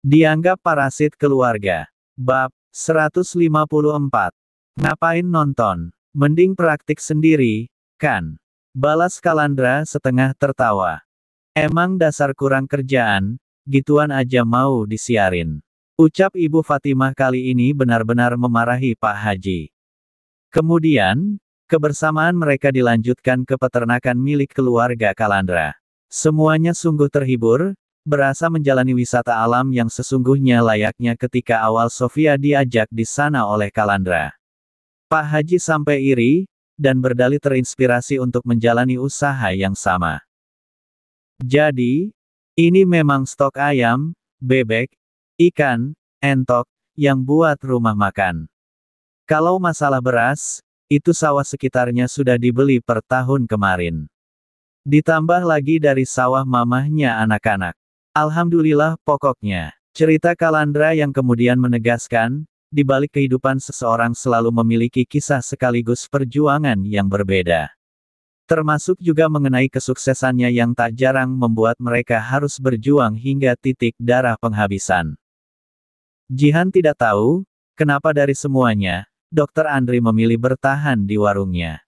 Dianggap parasit keluarga. Bab 154. Ngapain nonton? Mending praktik sendiri, kan? Balas Kalandra setengah tertawa. Emang dasar kurang kerjaan, gituan aja mau disiarin. Ucap Ibu Fatimah kali ini benar-benar memarahi Pak Haji. Kemudian, kebersamaan mereka dilanjutkan ke peternakan milik keluarga Kalandra. Semuanya sungguh terhibur, berasa menjalani wisata alam yang sesungguhnya layaknya ketika awal Sofia diajak di sana oleh Kalandra. Pak Haji sampai iri, dan berdalih terinspirasi untuk menjalani usaha yang sama. Jadi, ini memang stok ayam, bebek, ikan, entok, yang buat rumah makan. Kalau masalah beras, itu sawah sekitarnya sudah dibeli per tahun kemarin. Ditambah lagi dari sawah mamahnya anak-anak. Alhamdulillah pokoknya. Cerita Kalandra yang kemudian menegaskan, di balik kehidupan seseorang selalu memiliki kisah sekaligus perjuangan yang berbeda. Termasuk juga mengenai kesuksesannya yang tak jarang membuat mereka harus berjuang hingga titik darah penghabisan. Jihan tidak tahu, kenapa dari semuanya, Dr. Andri memilih bertahan di warungnya.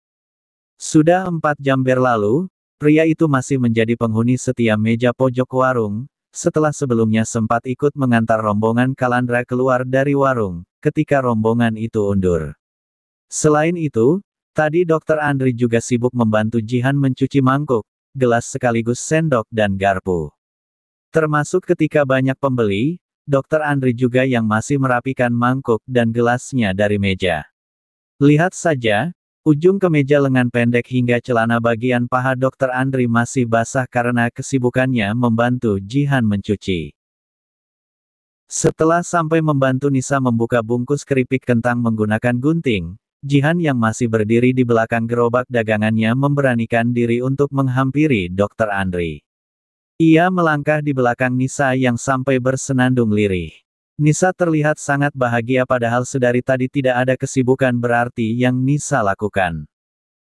Sudah 4 jam berlalu, pria itu masih menjadi penghuni setia meja pojok warung, setelah sebelumnya sempat ikut mengantar rombongan Kalandra keluar dari warung, ketika rombongan itu undur. Selain itu, tadi Dr. Andri juga sibuk membantu Jihan mencuci mangkuk, gelas sekaligus sendok dan garpu. Termasuk ketika banyak pembeli, Dr. Andri juga yang masih merapikan mangkuk dan gelasnya dari meja. Lihat saja, ujung kemeja lengan pendek hingga celana bagian paha Dr. Andri masih basah karena kesibukannya membantu Jihan mencuci. Setelah sampai membantu Nisa membuka bungkus keripik kentang menggunakan gunting, Jihan yang masih berdiri di belakang gerobak dagangannya memberanikan diri untuk menghampiri Dr. Andri. Ia melangkah di belakang Nisa yang sampai bersenandung lirih. Nisa terlihat sangat bahagia padahal sedari tadi tidak ada kesibukan berarti yang Nisa lakukan.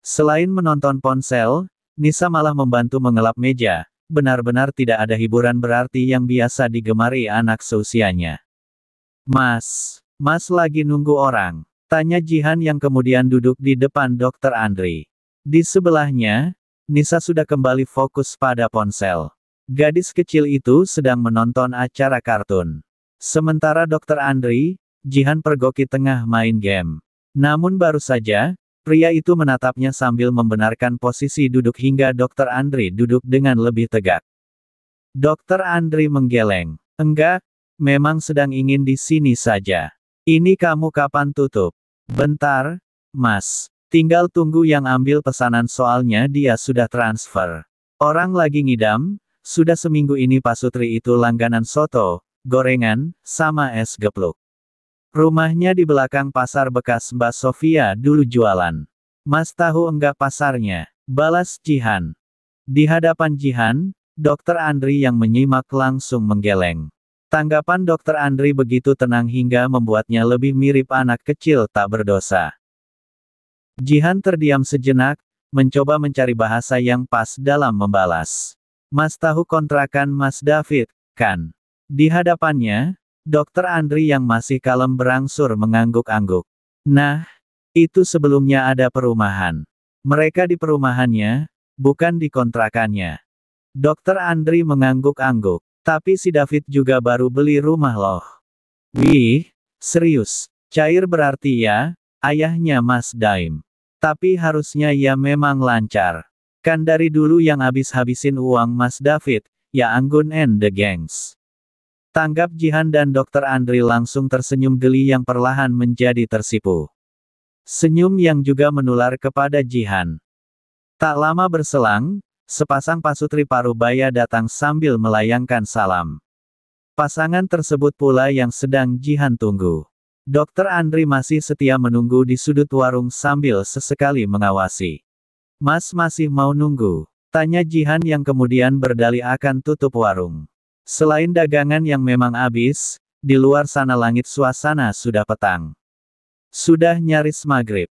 Selain menonton ponsel, Nisa malah membantu mengelap meja, benar-benar tidak ada hiburan berarti yang biasa digemari anak seusianya. Mas lagi nunggu orang? Tanya Jihan yang kemudian duduk di depan Dr. Andri. Di sebelahnya, Nisa sudah kembali fokus pada ponsel. Gadis kecil itu sedang menonton acara kartun. Sementara Dr. Andri, Jihan pergoki tengah main game. Namun baru saja, pria itu menatapnya sambil membenarkan posisi duduk hingga Dr. Andri duduk dengan lebih tegak. Dr. Andri menggeleng. Enggak, memang sedang ingin di sini saja. Ini kamu kapan tutup? Bentar, Mas. Tinggal tunggu yang ambil pesanan soalnya dia sudah transfer. Orang lagi ngidam, sudah seminggu ini Pak Sutri itu langganan soto, gorengan, sama es gepluk. Rumahnya di belakang pasar bekas Mbak Sofia dulu jualan. Mas tahu enggak pasarnya? Balas Jihan. Di hadapan Jihan, Dr. Andri yang menyimak langsung menggeleng. Tanggapan Dr. Andri begitu tenang hingga membuatnya lebih mirip anak kecil tak berdosa. Jihan terdiam sejenak, mencoba mencari bahasa yang pas dalam membalas. Mas tahu kontrakan Mas David, kan? Di hadapannya, Dr. Andri yang masih kalem berangsur mengangguk-angguk. Nah, itu sebelumnya ada perumahan. Mereka di perumahannya, bukan di kontrakannya. Dr. Andri mengangguk-angguk. Tapi si David juga baru beli rumah loh. Wih, serius. Cair berarti ya, ayahnya Mas Daim. Tapi harusnya ya memang lancar. Kan dari dulu yang habis-habisin uang Mas David, ya Anggun and the Gangs. Tanggap Jihan dan Dr. Andri langsung tersenyum geli yang perlahan menjadi tersipu. Senyum yang juga menular kepada Jihan. Tak lama berselang, sepasang pasutri Parubaya datang sambil melayangkan salam. Pasangan tersebut pula yang sedang Jihan tunggu. Dr. Andri masih setia menunggu di sudut warung sambil sesekali mengawasi. Mas masih mau nunggu? Tanya Jihan yang kemudian berdalih akan tutup warung. Selain dagangan yang memang habis, di luar sana langit suasana sudah petang. Sudah nyaris maghrib.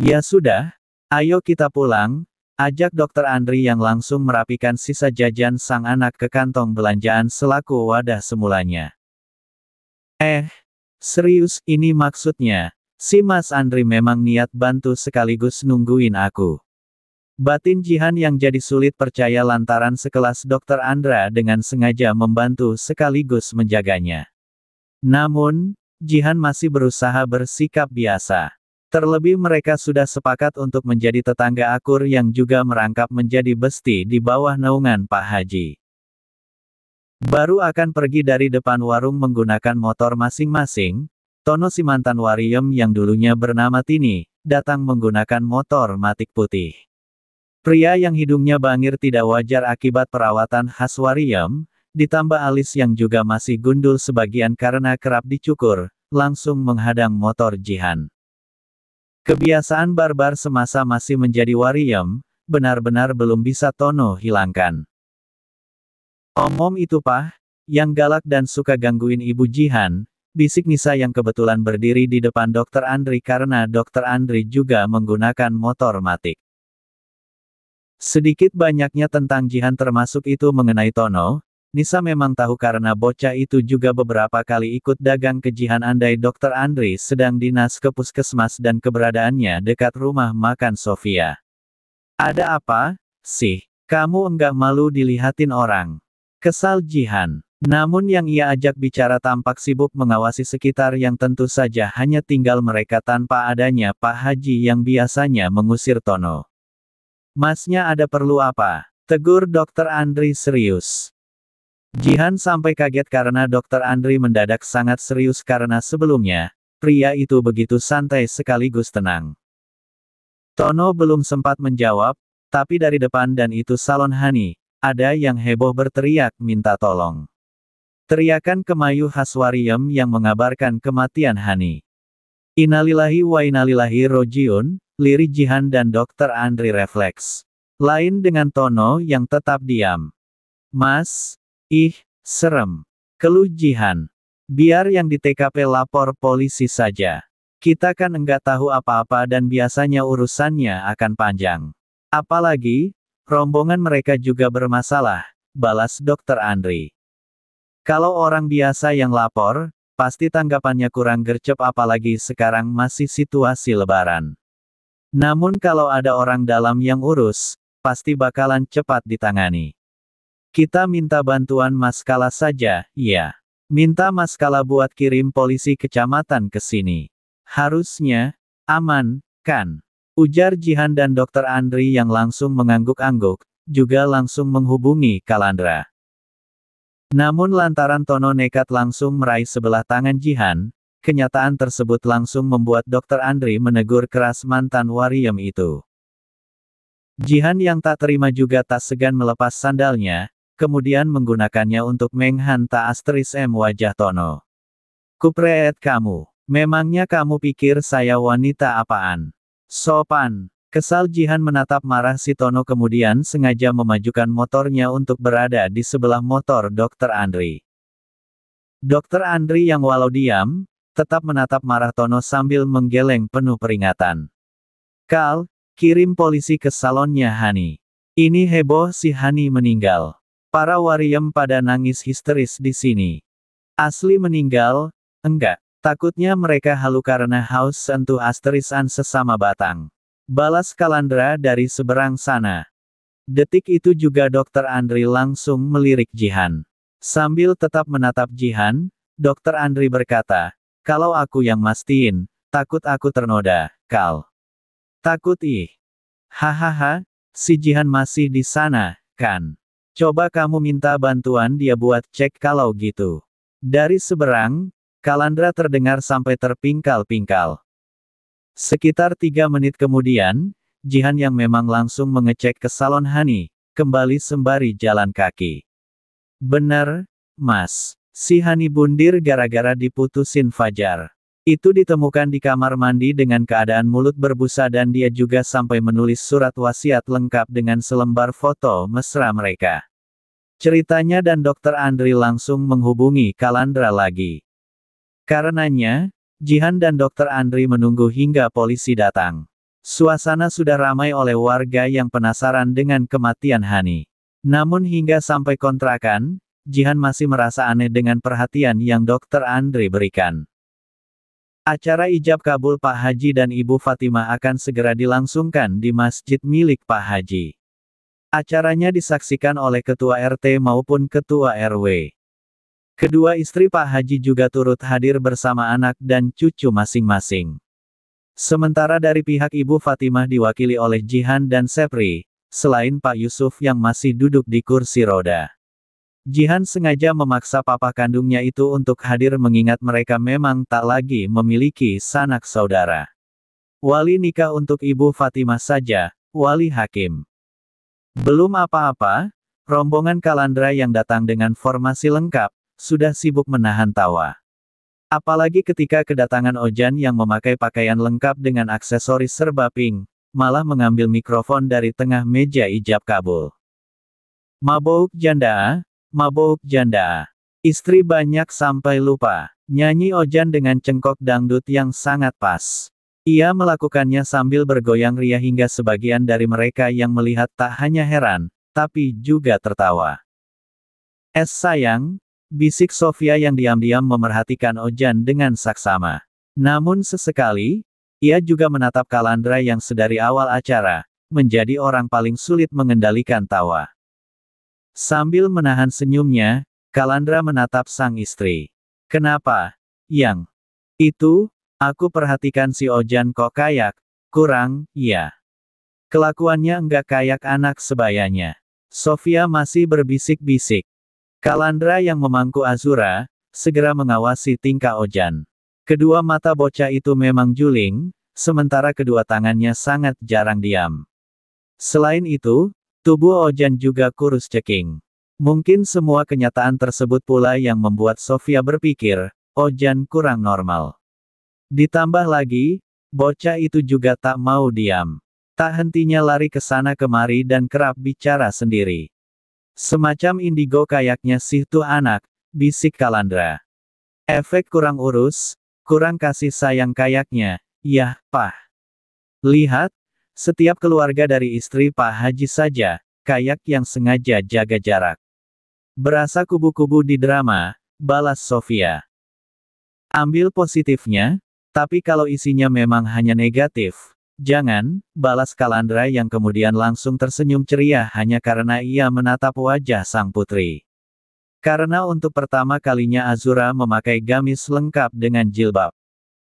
Ya sudah, ayo kita pulang. Ajak Dr. Andri yang langsung merapikan sisa jajan sang anak ke kantong belanjaan selaku wadah semulanya. Serius ini maksudnya, si Mas Andri memang niat bantu sekaligus nungguin aku. Batin Jihan yang jadi sulit percaya lantaran sekelas Dokter Andra dengan sengaja membantu sekaligus menjaganya. Namun, Jihan masih berusaha bersikap biasa. Terlebih mereka sudah sepakat untuk menjadi tetangga akur yang juga merangkap menjadi besti di bawah naungan Pak Haji. Baru akan pergi dari depan warung menggunakan motor masing-masing, Tono si mantan wariem yang dulunya bernama Tini, datang menggunakan motor matic putih. Pria yang hidungnya bangir tidak wajar akibat perawatan khas wariem, ditambah alis yang juga masih gundul sebagian karena kerap dicukur, langsung menghadang motor Jihan. Kebiasaan barbar semasa masih menjadi wariem, benar-benar belum bisa Tono hilangkan. Om itu Pah, yang galak dan suka gangguin ibu Jihan, bisik Nisa yang kebetulan berdiri di depan Dokter Andri karena Dokter Andri juga menggunakan motor matic. Sedikit banyaknya tentang Jihan termasuk itu mengenai Tono, Nisa memang tahu karena bocah itu juga beberapa kali ikut dagang ke Jihan andai Dokter Andri sedang dinas ke puskesmas dan keberadaannya dekat rumah makan Sofia. Ada apa, sih? Kamu enggak malu dilihatin orang? Kesal Jihan. Namun yang ia ajak bicara tampak sibuk mengawasi sekitar yang tentu saja hanya tinggal mereka tanpa adanya Pak Haji yang biasanya mengusir Tono. Masnya ada perlu apa? Tegur Dokter Andri serius. Jihan sampai kaget karena Dokter Andri mendadak sangat serius karena sebelumnya, pria itu begitu santai sekaligus tenang. Tono belum sempat menjawab, tapi dari depan dan itu salon Hani, ada yang heboh berteriak minta tolong. Teriakan kemayu khas wariem yang mengabarkan kematian Hani. Innalillahi wa innalillahi rojiun, lirik Jihan dan Dokter Andri refleks. Lain dengan Tono yang tetap diam. Mas, serem. Keluh Jihan. Biar yang di TKP lapor polisi saja. Kita kan enggak tahu apa-apa dan biasanya urusannya akan panjang. Apalagi, rombongan mereka juga bermasalah, balas Dokter Andri. Kalau orang biasa yang lapor, pasti tanggapannya kurang gercep apalagi sekarang masih situasi lebaran. Namun kalau ada orang dalam yang urus, pasti bakalan cepat ditangani. Kita minta bantuan Mas Kala saja, ya. Minta Mas Kala buat kirim polisi kecamatan ke sini. Harusnya, aman, kan? Ujar Jihan dan Dokter Andri yang langsung mengangguk-angguk, juga langsung menghubungi Kalandra. Namun lantaran Tono nekat langsung meraih sebelah tangan Jihan, kenyataan tersebut langsung membuat Dokter Andri menegur keras mantan wariem itu. Jihan yang tak terima juga tak segan melepas sandalnya, kemudian menggunakannya untuk menghantam wajah Tono. Kupreet kamu, memangnya kamu pikir saya wanita apaan? Sopan. Kesal Jihan menatap marah si Tono kemudian sengaja memajukan motornya untuk berada di sebelah motor Dokter Andri. Dokter Andri yang walau diam, tetap menatap marah Tono sambil menggeleng penuh peringatan. Kal, kirim polisi ke salonnya Hani. Ini heboh si Hani meninggal. Para wariem pada nangis histeris di sini. Asli meninggal? Enggak. Takutnya mereka halu karena haus sentuh asterisan sesama batang. Balas Kalandra dari seberang sana. Detik itu juga Dokter Andri langsung melirik Jihan. Sambil tetap menatap Jihan, Dokter Andri berkata, kalau aku yang mastiin, takut aku ternoda, Kal. Takut Hahaha, si Jihan masih di sana, kan? Coba kamu minta bantuan dia buat cek kalau gitu. Dari seberang, Kalandra terdengar sampai terpingkal-pingkal. Sekitar 3 menit kemudian, Jihan yang memang langsung mengecek ke salon Hani, kembali sembari jalan kaki. Bener, Mas. Si Hani bundir gara-gara diputusin Fajar. Itu ditemukan di kamar mandi dengan keadaan mulut berbusa dan dia juga sampai menulis surat wasiat lengkap dengan selembar foto mesra mereka. Ceritanya dan Dokter Andri langsung menghubungi Kalandra lagi. Karenanya, Jihan dan Dokter Andri menunggu hingga polisi datang. Suasana sudah ramai oleh warga yang penasaran dengan kematian Hani. Namun hingga sampai kontrakan, Jihan masih merasa aneh dengan perhatian yang Dr. Andre berikan. Acara ijab kabul Pak Haji dan Ibu Fatimah akan segera dilangsungkan di masjid milik Pak Haji. Acaranya disaksikan oleh Ketua RT maupun Ketua RW. Kedua istri Pak Haji juga turut hadir bersama anak dan cucu masing-masing. Sementara dari pihak Ibu Fatimah diwakili oleh Jihan dan Sepri, selain Pak Yusuf yang masih duduk di kursi roda. Jihan sengaja memaksa papa kandungnya itu untuk hadir mengingat mereka memang tak lagi memiliki sanak saudara. Wali nikah untuk Ibu Fatimah saja, wali hakim. Belum apa-apa, rombongan Kalandra yang datang dengan formasi lengkap, sudah sibuk menahan tawa. Apalagi ketika kedatangan Ojan yang memakai pakaian lengkap dengan aksesoris serba pink, malah mengambil mikrofon dari tengah meja ijab kabul. Mabuk janda, mabuk janda. Istri banyak sampai lupa. Nyanyi Ojan dengan cengkok dangdut yang sangat pas. Ia melakukannya sambil bergoyang ria hingga sebagian dari mereka yang melihat tak hanya heran, tapi juga tertawa. Sayang, bisik Sofia yang diam-diam memerhatikan Ojan dengan saksama. Namun sesekali, ia juga menatap Kalandra yang sedari awal acara, menjadi orang paling sulit mengendalikan tawa. Sambil menahan senyumnya, Kalandra menatap sang istri. Kenapa? Yang itu, aku perhatikan si Ojan kok kayak, kurang, ya. Kelakuannya enggak kayak anak sebayanya. Sofia masih berbisik-bisik. Kalandra yang memangku Azura, segera mengawasi tingkah Ojan. Kedua mata bocah itu memang juling, sementara kedua tangannya sangat jarang diam. Selain itu, tubuh Ojan juga kurus ceking. Mungkin semua kenyataan tersebut pula yang membuat Sofia berpikir, Ojan kurang normal. Ditambah lagi, bocah itu juga tak mau diam. Tak hentinya lari ke sana kemari dan kerap bicara sendiri. Semacam indigo kayaknya sih tuh anak, bisik Kalandra. Efek kurang urus, kurang kasih sayang kayaknya, yah, Pak. Lihat, setiap keluarga dari istri Pak Haji saja, kayak yang sengaja jaga jarak. Berasa kubu-kubu di drama, balas Sofia. Ambil positifnya, tapi kalau isinya memang hanya negatif, jangan, balas Kalandra yang kemudian langsung tersenyum ceria hanya karena ia menatap wajah sang putri. Karena untuk pertama kalinya Azura memakai gamis lengkap dengan jilbab.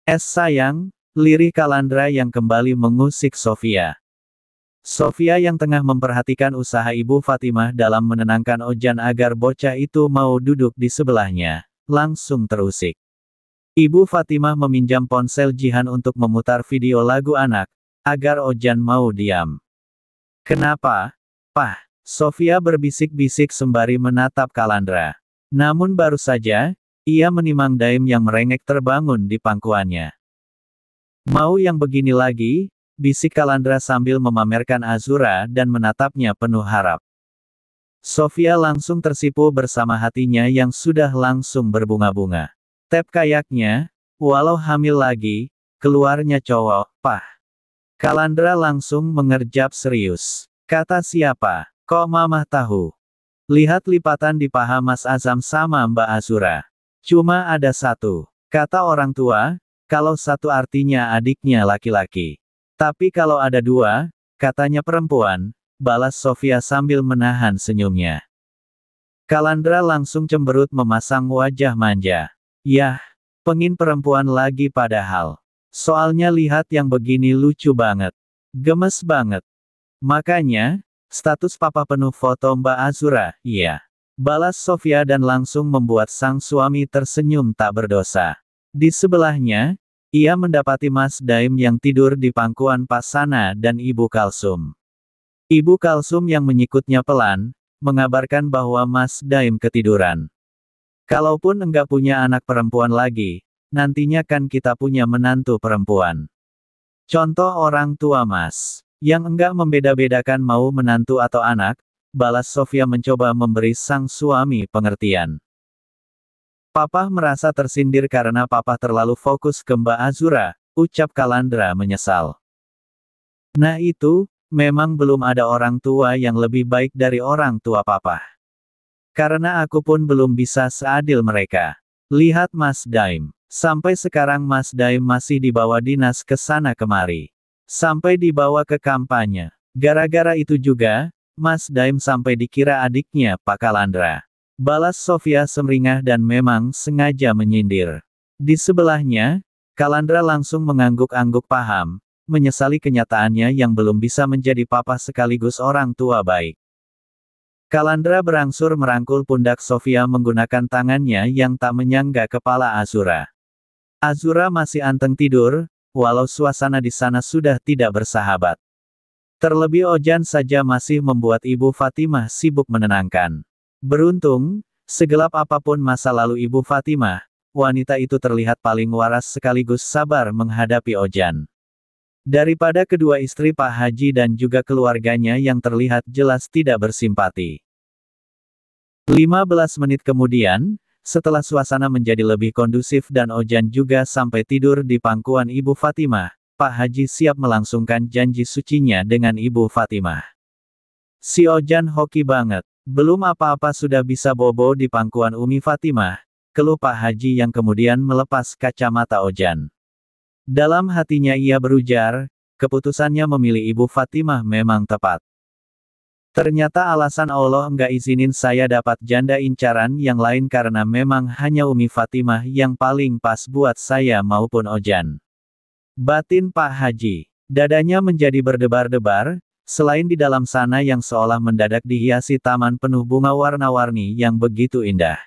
Sayang, lirih Kalandra yang kembali mengusik Sofia. Sofia yang tengah memperhatikan usaha Ibu Fatimah dalam menenangkan Ojan agar bocah itu mau duduk di sebelahnya, langsung terusik. Ibu Fatimah meminjam ponsel Jihan untuk memutar video lagu anak, agar Ojan mau diam. Kenapa, Pak? Sofia berbisik-bisik sembari menatap Kalandra. Namun baru saja, ia menimang Daim yang merengek terbangun di pangkuannya. Mau yang begini lagi? Bisik Kalandra sambil memamerkan Azura dan menatapnya penuh harap. Sofia langsung tersipu bersama hatinya yang sudah langsung berbunga-bunga. Tep kayaknya, walau hamil lagi, keluarnya cowok, Pak. Kalandra langsung mengerjap serius. Kata siapa? Kok Mamah tahu? Lihat lipatan di paha Mas Azam sama Mbak Azura. Cuma ada satu. Kata orang tua, kalau satu artinya adiknya laki-laki. Tapi kalau ada dua, katanya perempuan, balas Sofia sambil menahan senyumnya. Kalandra langsung cemberut memasang wajah manja. Yah, pengin perempuan lagi padahal. Soalnya lihat yang begini lucu banget. Gemes banget. Makanya, status papa penuh foto Mbak Azura, iya. Balas Sofia dan langsung membuat sang suami tersenyum tak berdosa. Di sebelahnya, ia mendapati Mas Daim yang tidur di pangkuan Pasana dan Ibu Kalsum. Ibu Kalsum yang menyikutnya pelan, mengabarkan bahwa Mas Daim ketiduran. Kalaupun enggak punya anak perempuan lagi, nantinya kan kita punya menantu perempuan. Contoh orang tua Mas, yang enggak membeda-bedakan mau menantu atau anak, balas Sofia mencoba memberi sang suami pengertian. Papa merasa tersindir karena papa terlalu fokus ke Mbak Azura, ucap Kalandra menyesal. Nah itu, memang belum ada orang tua yang lebih baik dari orang tua papa. Karena aku pun belum bisa seadil mereka. Lihat Mas Daim. Sampai sekarang Mas Daim masih dibawa dinas ke sana kemari. Sampai dibawa ke kampanye. Gara-gara itu juga, Mas Daim sampai dikira adiknya Pak Kalandra. Balas Sofia semeringah dan memang sengaja menyindir. Di sebelahnya, Kalandra langsung mengangguk-angguk paham, menyesali kenyataannya yang belum bisa menjadi papa sekaligus orang tua baik. Kalandra berangsur merangkul pundak Sofia menggunakan tangannya yang tak menyangga kepala Azura. Azura masih anteng tidur, walau suasana di sana sudah tidak bersahabat. Terlebih Ojan saja masih membuat Ibu Fatimah sibuk menenangkan. Beruntung, segelap apapun masa lalu Ibu Fatimah, wanita itu terlihat paling waras sekaligus sabar menghadapi Ojan. Daripada kedua istri Pak Haji dan juga keluarganya yang terlihat jelas tidak bersimpati. 15 menit kemudian, setelah suasana menjadi lebih kondusif dan Ojan juga sampai tidur di pangkuan Ibu Fatimah, Pak Haji siap melangsungkan janji sucinya dengan Ibu Fatimah. Si Ojan hoki banget, belum apa-apa sudah bisa bobo di pangkuan Umi Fatimah, keluh Pak Haji yang kemudian melepas kacamata Ojan. Dalam hatinya ia berujar, keputusannya memilih Ibu Fatimah memang tepat. Ternyata alasan Allah enggak izinin saya dapat janda incaran yang lain karena memang hanya Umi Fatimah yang paling pas buat saya maupun Ojan. Batin Pak Haji. Dadanya menjadi berdebar-debar, selain di dalam sana yang seolah mendadak dihiasi taman penuh bunga warna-warni yang begitu indah.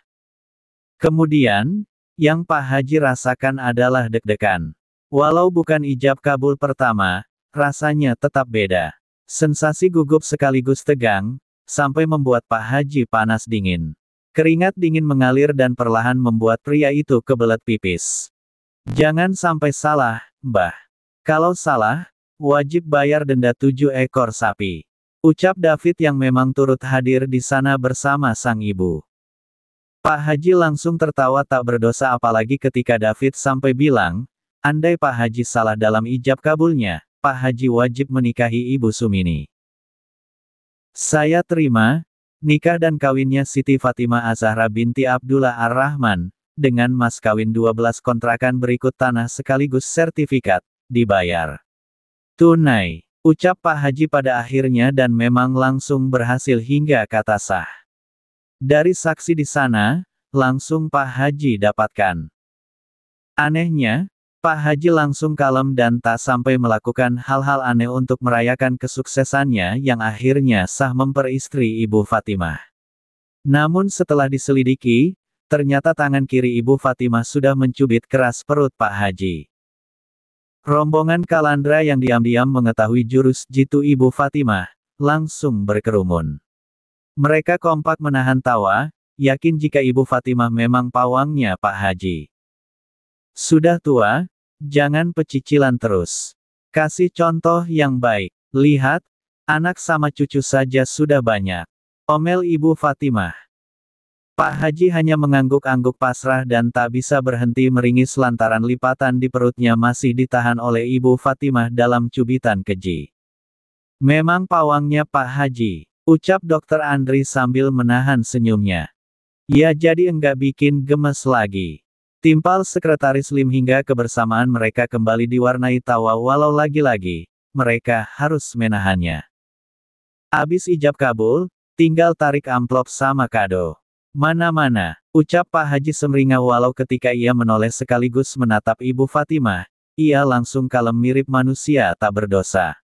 Kemudian, yang Pak Haji rasakan adalah deg-degan. Walau bukan ijab kabul pertama, rasanya tetap beda. Sensasi gugup sekaligus tegang, sampai membuat Pak Haji panas dingin. Keringat dingin mengalir dan perlahan membuat pria itu kebelet pipis. Jangan sampai salah, Mbah. Kalau salah, wajib bayar denda 7 ekor sapi. Ucap David yang memang turut hadir di sana bersama sang ibu. Pak Haji langsung tertawa tak berdosa apalagi ketika David sampai bilang, andai Pak Haji salah dalam ijab kabulnya, Pak Haji wajib menikahi Ibu Sumini. Saya terima, nikah dan kawinnya Siti Fatimah Az-Zahra binti Abdullah Ar-Rahman, dengan mas kawin 12 kontrakan berikut tanah sekaligus sertifikat, dibayar tunai. Ucap Pak Haji pada akhirnya dan memang langsung berhasil hingga kata sah. Dari saksi di sana, langsung Pak Haji dapatkan. Anehnya, Pak Haji langsung kalem dan tak sampai melakukan hal-hal aneh untuk merayakan kesuksesannya yang akhirnya sah memperistri Ibu Fatimah. Namun setelah diselidiki, ternyata tangan kiri Ibu Fatimah sudah mencubit keras perut Pak Haji. Rombongan Kalandra yang diam-diam mengetahui jurus jitu Ibu Fatimah, langsung berkerumun. Mereka kompak menahan tawa, yakin jika Ibu Fatimah memang pawangnya Pak Haji. Sudah tua, jangan pecicilan terus. Kasih contoh yang baik. Lihat, anak sama cucu saja sudah banyak. Omel Ibu Fatimah. Pak Haji hanya mengangguk-angguk pasrah dan tak bisa berhenti meringis lantaran lipatan di perutnya masih ditahan oleh Ibu Fatimah dalam cubitan keji. Memang pawangnya Pak Haji, ucap Dr. Andri sambil menahan senyumnya. Ya jadi enggak bikin gemes lagi. Timpal Sekretaris Lim hingga kebersamaan mereka kembali diwarnai tawa walau lagi-lagi, mereka harus menahannya. Abis ijab kabul, tinggal tarik amplop sama kado. Mana-mana, ucap Pak Haji semeringah walau ketika ia menoleh sekaligus menatap Ibu Fatimah, ia langsung kalem mirip manusia tak berdosa.